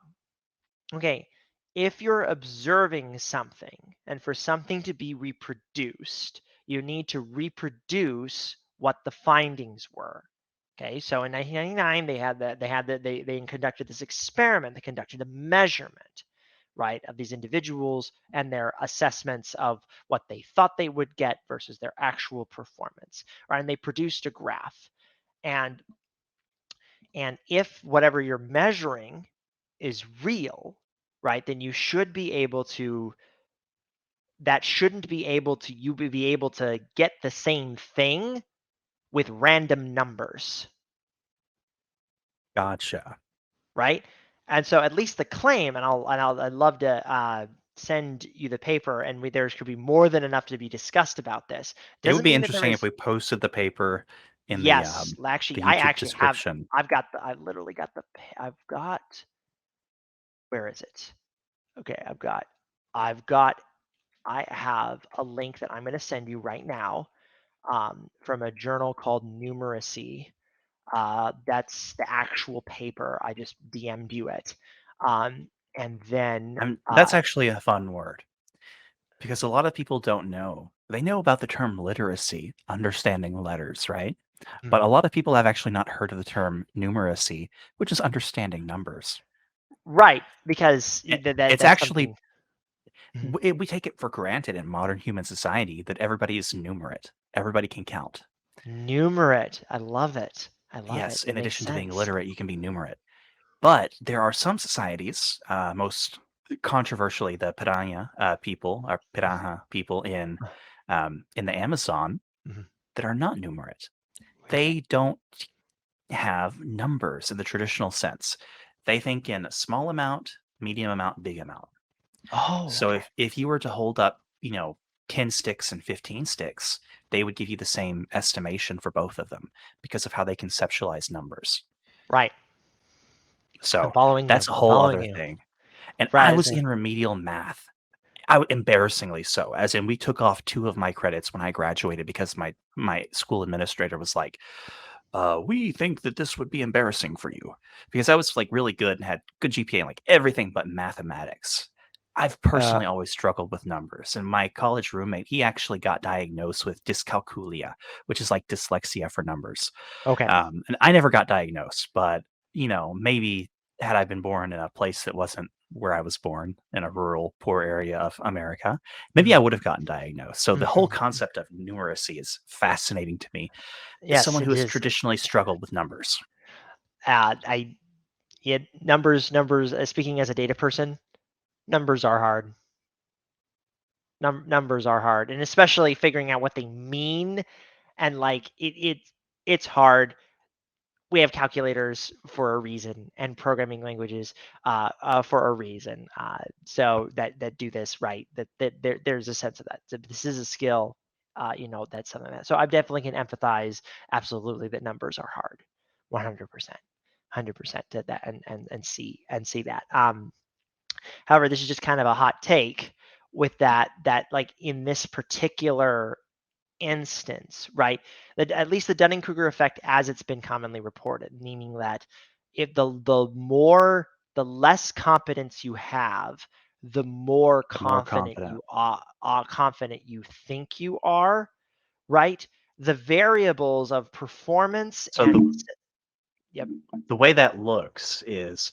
okay, if you're observing something and for something to be reproduced, you need to reproduce what the findings were. Okay, so in 1999, they conducted this experiment. They conducted a measurement, right, of these individuals and their assessments of what they thought they would get versus their actual performance, right? And they produced a graph. And if whatever you're measuring is real, right, then you should be able to that shouldn't be able to you be able to get the same thing with random numbers, Gotcha. right? And so at least the claim, I'd love to send you the paper, and there could be more than enough to be discussed about this. It would Doesn't be mean that there interesting if is. we posted the paper in Yes, the actually, YouTube description. I literally got I've got, where is it? Okay, I've got, I have a link that I'm going to send you right now, from a journal called Numeracy. That's the actual paper. I just DM'd you it. And then, That's actually a fun word because a lot of people don't know. They know about the term literacy, understanding letters, right? But a mhm. lot of people have actually not heard of the term numeracy, which is understanding numbers. Right, because It's that's actually something. Mhm. we take it for granted in modern human society that everybody is numerate. Everybody can count. Numerate. I love it. I love it. Yes, It in makes addition to being sense. literate, you can be numerate. But there are some societies, most controversially the Piranha people, or Piranha people in the Amazon, Mhm. that are not numerate. Okay. They don't have numbers in the traditional sense. They think in small amount, medium amount, big amount. Oh, So okay. if you were to hold up, 10 sticks and 15 sticks, they would give you the same estimation for both of them because of how they conceptualize numbers. Right. I'm So following you. that's a I'm whole following other you. thing. And I Right. was in remedial math. Embarrassingly so, as in we took off 2 of my credits when I graduated because my school administrator was like, we think that this would be embarrassing for you, because I was like really good and had good GPA in like everything but mathematics. I've personally always struggled with numbers, and my college roommate, he actually got diagnosed with dyscalculia, which is like dyslexia for numbers. Okay. And I never got diagnosed, but maybe had I been born in a place that wasn't where I was born, in a rural, poor area of America, maybe I Mhm. would have gotten diagnosed. So the whole Mhm. concept of numeracy is fascinating to me as Yes, someone who it has is. traditionally struggled with numbers. I yeah, numbers. Speaking as a data person, numbers are hard. Numbers are hard, and especially figuring out what they mean, and like it's hard. We have calculators for a reason and programming languages for a reason. So that do this right. There's a sense of that. So this is a skill. That's something that. So I definitely can empathize absolutely that numbers are hard, 100%, 100% to that, and see that. However, this is just kind of a hot take with that like in this particular instance, right? That at least the Dunning-Kruger effect as it's been commonly reported, meaning that if the less competence you have, the more The more confident confident. you confident you think you are, right? The variables of performance So and yep, the way that looks is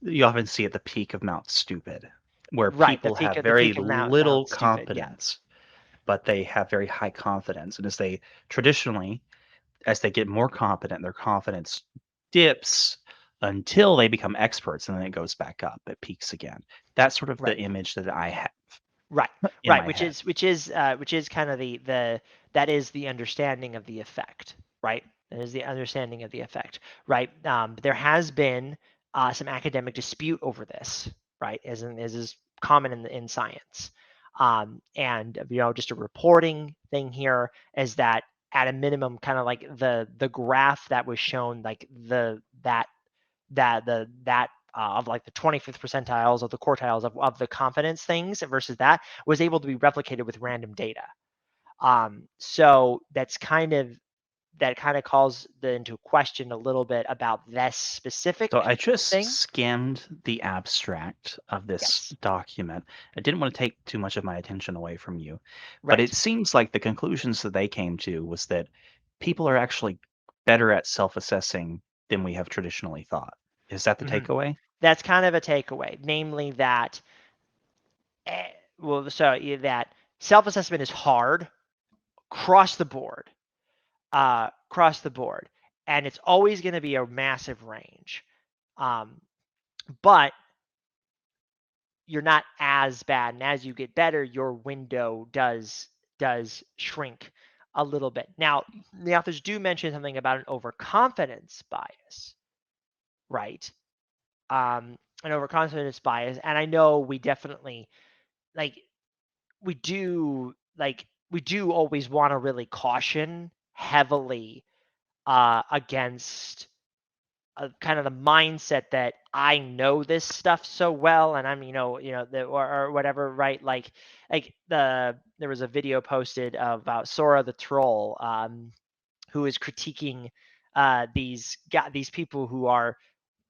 you often see at the peak of Mount Stupid, where right. The people peak have of the very peak of little Mount Stupid, yeah, competence, but they have very high confidence. And traditionally, as they get more competent, their confidence dips until they become experts, and then it goes back up. It peaks again. That's sort of the right. image that I have Right, in right, my head. which is kind of the that is the understanding of the effect, right? That is the understanding of the effect, right? There has been some academic dispute over this, right? As is common in science, and just a reporting thing here is that at a minimum, kind of like the graph that was shown, like that of like the 25th percentiles of the quartiles of the confidence things versus that was able to be replicated with random data. So that kind of calls into question a little bit about this So specific I just thing. skimmed the abstract of this Yes, document. I didn't want to take too much of my attention away from you, but it right. seems like the conclusions that they came to was that people are actually better at self-assessing than we have traditionally thought. Is that the hmm takeaway? That's kind of a takeaway, namely that eh, that self-assessment is hard across the board, across the board, and it's always going to be a massive range. Um, but you're not as bad, and as you get better, your window does shrink a little bit. Now, the authors do mention something about an overconfidence bias, right? An overconfidence bias, and I know we definitely like we do always want to really caution heavily against kind of the mindset that I know this stuff so well, and I'm or whatever, right? Like there was a video posted about Sora the troll, who is critiquing these people who are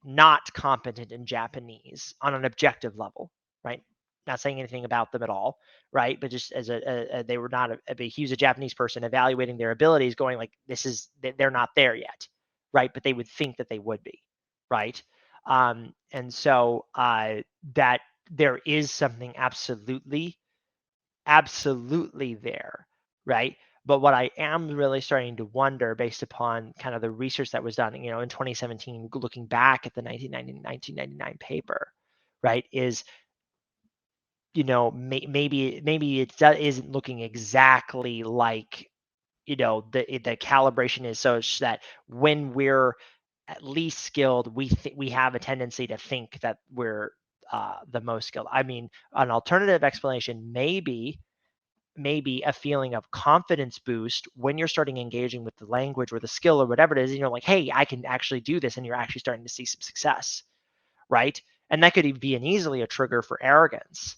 not competent in Japanese on an objective level, right? Not saying anything about them at all, right? But just as they were not he was a Japanese person evaluating their abilities, going like, they're not there yet, right? But they would think that they would be, right? And so that there is something absolutely there, right? But what I am really starting to wonder, based upon kind of the research that was done, in 2017, looking back at the 1999 paper, right, is maybe isn't looking exactly like the calibration is such that when we're at least skilled, we have a tendency to think that we're the most skilled. I mean, an alternative explanation maybe maybe a feeling of confidence boost when you're starting engaging with the language or the skill or whatever it is, and you're like, hey, I can actually do this, and you're actually starting to see some success, right? And that could be easily a trigger for arrogance,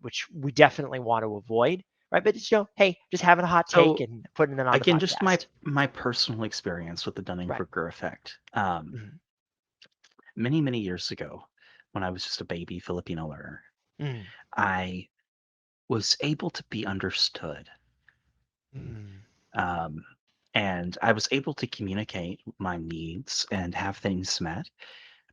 which we definitely want to avoid, right? But it's, hey, just having a hot take So and putting it on the again, just podcast. my personal experience with the Right. Dunning-Kruger effect. Mhm. Many years ago, when I was just a baby Filipino learner, Mm. I was able to be understood. Mm. Um, and I was able to communicate my needs and have things met,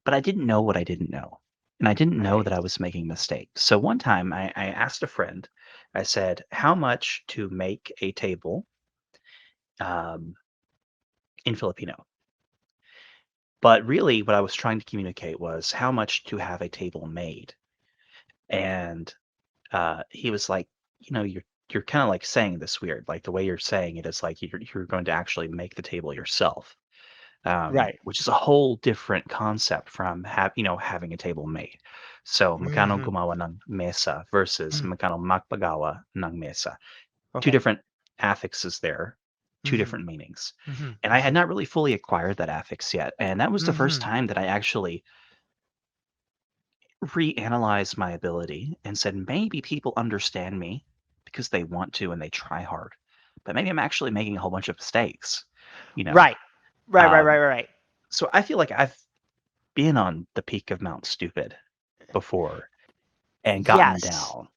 but I didn't know what I didn't know. And I didn't know that I Right. was making mistakes. So one time I asked a friend, I said, how much to make a table um, in Filipino? But really, what I was trying to communicate was how much to have a table made. And he was like, you're kind of like saying this weird, like the way you're saying it is like you're going to actually make the table yourself, Right. which is a whole different concept from having a table made. So magkano Mhm. gumawa ng mesa versus Mm. magkano magpagawa ng mesa. Two Okay. different affixes there, two Mhm. different meanings. Mhm. And I had Mhm. not really fully acquired that affix yet. And that was the first Mhm. time that I actually reanalyzed my ability and said, maybe people understand me because they want to and they try hard. But maybe I'm actually making a whole bunch of mistakes, you know. Right. Right. Right. Right. Um, Right. so I feel like I've been on the peak of Mount Stupid before and gotten Yes. down.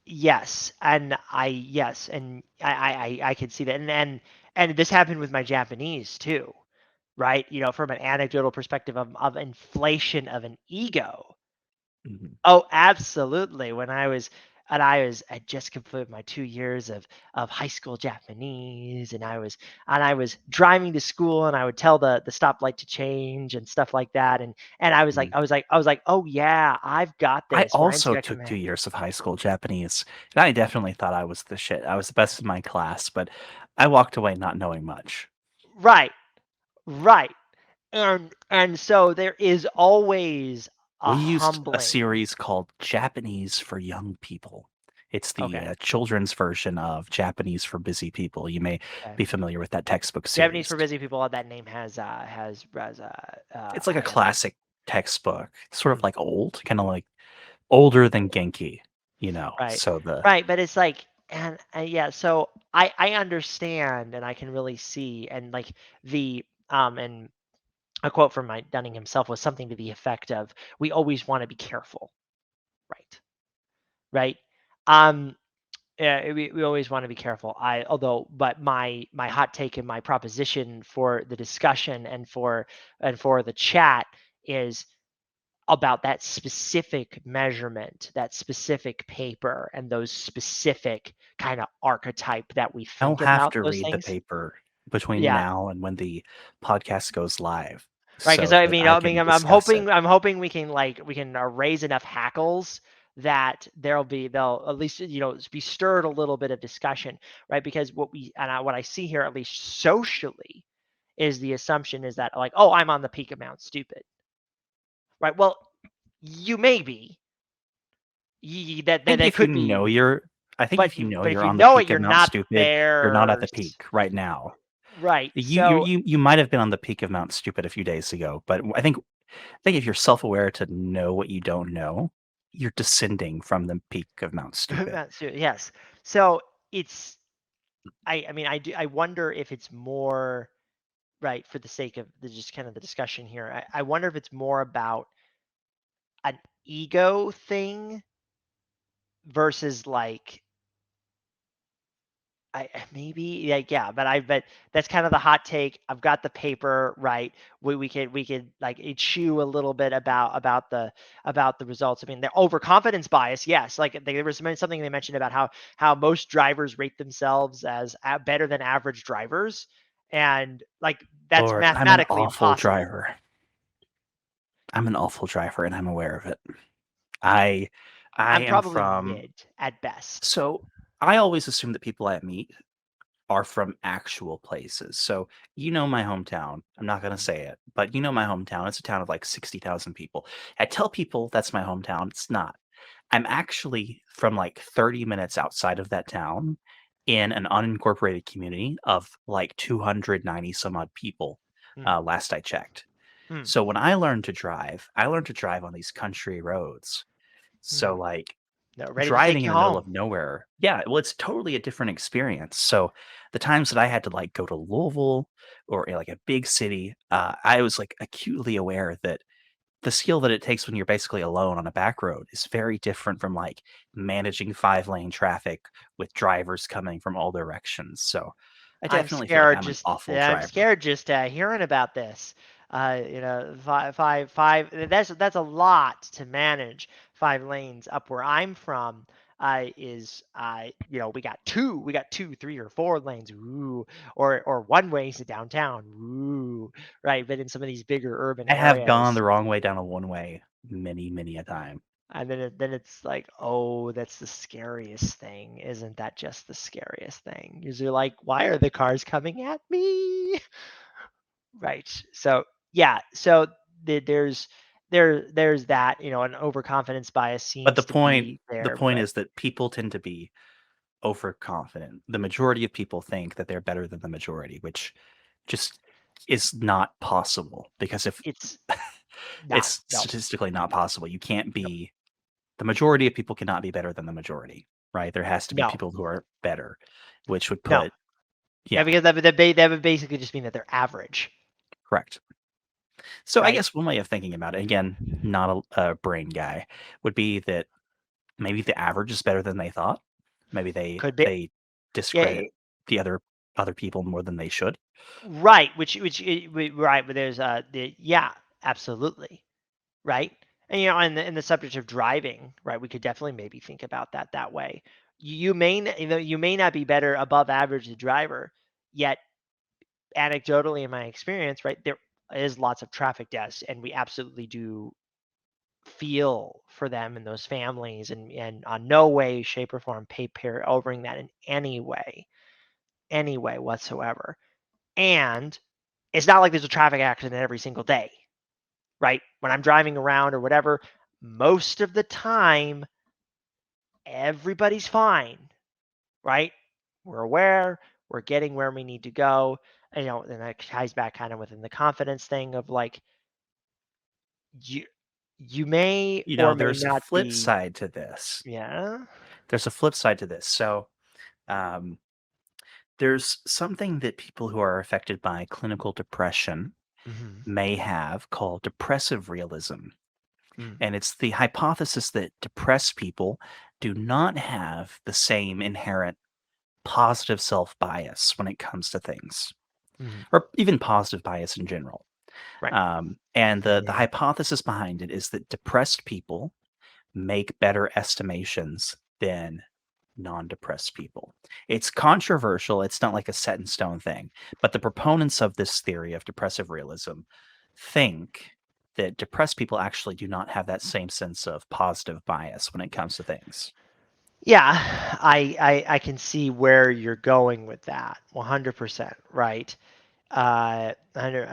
Yes. And I can see that. And this happened with my Japanese too, right? From an anecdotal perspective of inflation of an ego. Mhm. Oh, absolutely. I just completed my 2 years of high school Japanese, and I was driving to school, and I would tell the stoplight to change and stuff like that, and I was like Mhm. oh yeah, I've got I this. Ryan's also gonna took come in. 2 years of high school Japanese, and I definitely thought I was the shit. I was the best in my class, but I walked away not knowing much. Right, right, and so there is always a We used a humbling. series called Japanese for Young People. It's the Okay, children's version of Japanese for Busy People. You may okay. be familiar with that textbook Japanese series. for busy people. That name It's like a has classic textbook, sort of mm, like old, kind of like older than Genki, you know. right, So the right. But it's like, and yeah. So I understand, and I can really see, and like and a quote from my Dunning himself was something to the effect of, "We always want to be careful." Right, right. Um, Yeah, we always want to be careful. But my hot take and my proposition for the discussion and for the chat is about that specific measurement, that specific paper, and those specific kind of archetype that we I'll think have about to those read the things. paper between Yeah, now and when the podcast goes live right. Because so I that mean, I I mean, can I'm discuss it. hoping we can raise enough hackles that they'll at least be stirred a little bit of discussion, right? Because what I see here, at least socially, is the assumption is that, like, oh, I'm on the peak of Mount Stupid, right? Well, you may be. I think That if you could know be, you're I think but if you know if you're you on the know it, peak you're of Mount not Stupid, you're not at there. the peak right now. Right. You So you might have been on the peak of Mount Stupid a few days ago, but I think if you're self-aware to know what you don't know, you're descending from the peak of Mount Stupid. yes. So it's I mean, I wonder if it's more, right, for the sake of just kind of the discussion here. I wonder if it's more about an ego thing versus like maybe, like, yeah, but that's kind of the hot take. I've got the paper, right. We could like chew a little bit about the results. I mean, the overconfidence bias, yes. Like there was something they mentioned about how most drivers rate themselves as better than average drivers, and like that's Lord, I'm an mathematically awful impossible. driver. I'm an awful driver and I'm aware of it. I I I'm am probably from mid at best. so I always assume that people I meet are from actual places. So, my hometown. I'm not going to say it, but my hometown. It's a town of like 60,000 people. I tell people that's my hometown. It's not. I'm actually from like 30 minutes outside of that town in an unincorporated community of like 290 some odd people, Mm, last I checked. mm, So when I learned to drive on these country roads. So mm. like No, ready to take driving in you the middle of home. nowhere, yeah, well, it's totally a different experience. So the times that I had to like go to Louisville or like a big city, I was like acutely aware that the skill that it takes when you're basically alone on a back road is very different from like managing 5-lane traffic with drivers coming from all directions. So I I'm definitely feel like scared I'm an just awful I'm driver. scared just hearing about this. Five. That's a lot to manage. 5 lanes up where I'm from. Is we got two, 3 or 4 lanes. Ooh, or one ways to downtown. Ooh, right. But in some of these bigger urban I have gone areas, the wrong way down a one way many, many a time. and then it's like, oh, that's the scariest thing. Isn't that just the scariest thing? Because you're like, why are the cars coming at me? Right. So yeah. So there's there's that, an overconfidence bias But seems to be the there, point but is that people tend to be overconfident. The majority of people think that they're better than the majority, which just is not possible because if it's not. it's No, statistically not possible. You can't no, be the majority of people cannot be better than the majority, right? There has to be no, people who are better, which would no. put Yeah, yeah, because that would basically just mean that they're average, correct. So I right? guess one way of thinking about it, again, not a brain guy, would be that maybe the average is better than they thought. Maybe Could be. they Yeah, discredit the other people more than they should. right. Right. But there's yeah, absolutely. Right? And in the subject of driving, right, we could definitely maybe think about that way. You may not be better above average the driver, yet anecdotally in my experience, right, there is lots of traffic deaths, and we absolutely do feel for them and those families, and on no way, shape, or form paper overing that in any way whatsoever. And it's not like there's a traffic accident every single day, right? When I'm driving around or whatever, most of the time, everybody's fine, right? We're aware, we're getting where we need to go. And that ties back kind of within the confidence thing of like, you you may You know, or may there's a not flip be, side to this. yeah. There's a flip side to this. So, um, there's something that people who are affected by clinical depression Hmm. may have called depressive realism. Mm, And it's the hypothesis that depressed people do not have the same inherent positive self bias when it comes to things, mm, or even positive bias in general. right. And the Yeah. hypothesis behind it is that depressed people make better estimations than non-depressed people. It's controversial. It's not like a set in stone thing, but the proponents of this theory of depressive realism think that depressed people actually do not have that same sense of positive bias when it comes to things. Yeah, I can see where you're going with that. 100%, right? Under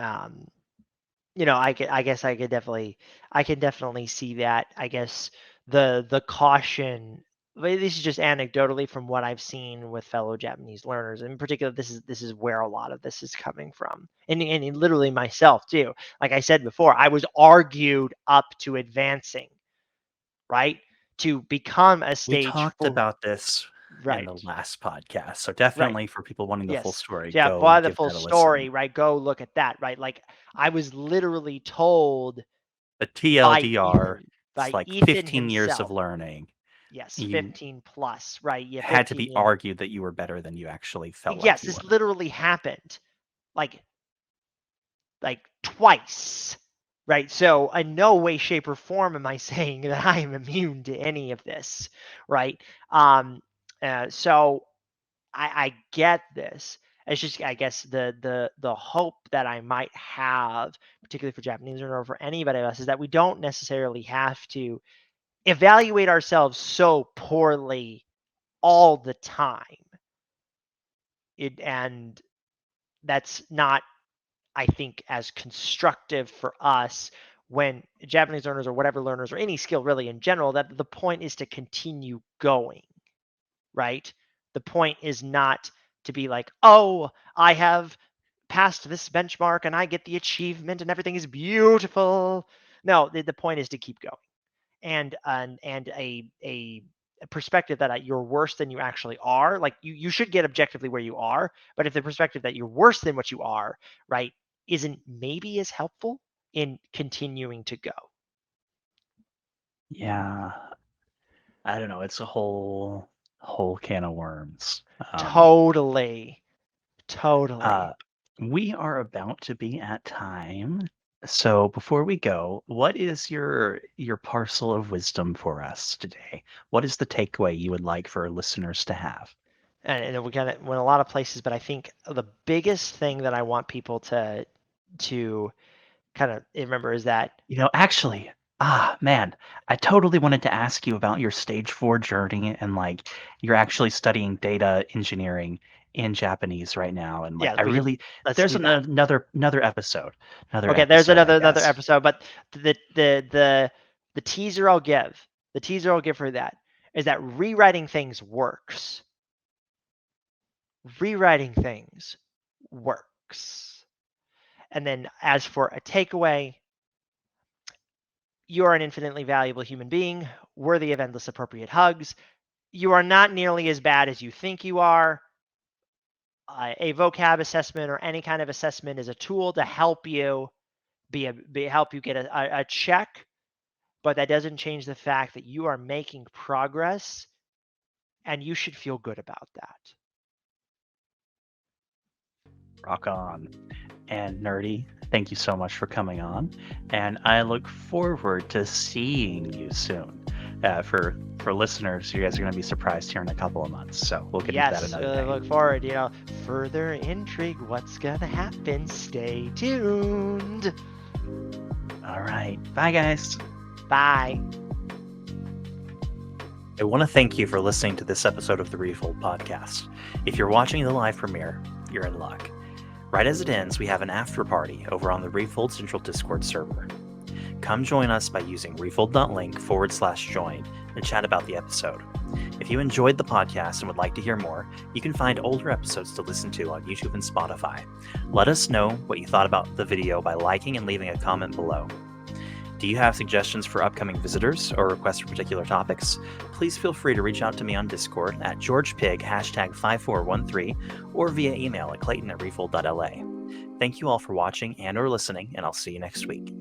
I guess I can definitely see that. I guess the caution, but this is just anecdotally from what I've seen with fellow Japanese learners. In particular, this is where a lot of this is coming from. And literally myself too. Like I said before, I was argued up to advancing, right? To become a We stage talked full, about this in the right. last podcast, so Right. definitely for people wanting the full Yes. story, Yeah, go buy the give full that a listen. story, right? Go look at that, right? Like I was literally told The by TLDR, Ethan, it's by like Ethan 15 years of himself. learning. Yes, You 15 plus, right? Yeah, had to 15. be Yeah. argued that you were better than you actually felt like Yes, you this were. literally happened like twice. Right. So in no way, shape, or form am I saying that I am immune to any of this. Right. Um, so I get this. It's just, I guess, the hope that I might have, particularly for Japanese or for anybody else, is that we don't necessarily have to evaluate ourselves so poorly all the time. And that's not, I think, as constructive for us when Japanese learners or whatever learners or any skill really in general, that the point is to continue going, right? The point is not to be like, oh, I have passed this benchmark and I get the achievement and everything is beautiful. No, the point is to keep going. And a perspective that you're worse than you actually are, like you should get objectively where you are, but if the perspective that you're worse than what you are, right, isn't maybe as helpful in continuing to go. Yeah. I don't know. It's a whole can of worms. Totally. Uh, we are about to be at time. So before we go, what is your parcel of wisdom for us today? What is the takeaway you would like for our listeners to have? And we went a lot of places, but I think the biggest thing that I want people to kind of remember is that Actually, man, I totally wanted to ask you about your stage 4 journey and like you're actually studying data engineering in Japanese right now and like yeah, I really let's there's do that. another episode. Okay, there's I another guess. episode, but the teaser I'll give, for that is that rewriting things works. Rewriting things works. And then as for a takeaway, you are an infinitely valuable human being, worthy of endless appropriate hugs. You are not nearly as bad as you think you are. A vocab assessment or any kind of assessment is a tool to help you help you get a check, but that doesn't change the fact that you are making progress and you should feel good about that. Rock on. And Nerdy, thank you so much for coming on. And I look forward to seeing you soon. For listeners, you guys are going to be surprised here in a couple of months. So we'll get into that another day. Look forward. Further intrigue. What's gonna happen? Stay tuned. All right. Bye, guys. Bye. I want to thank you for listening to this episode of the Refold Podcast. If you're watching the live premiere, you're in luck. Right as it ends, we have an after party over on the Refold Central Discord server. Come join us by using refold.link/join and chat about the episode. If you enjoyed the podcast and would like to hear more, you can find older episodes to listen to on YouTube and Spotify. Let us know what you thought about the video by liking and leaving a comment below. Do you have suggestions for upcoming visitors or requests for particular topics? Please feel free to reach out to me on Discord at GeorgePig #5413 or via email at clayton@refold.la. Thank you all for watching and or listening, and I'll see you next week.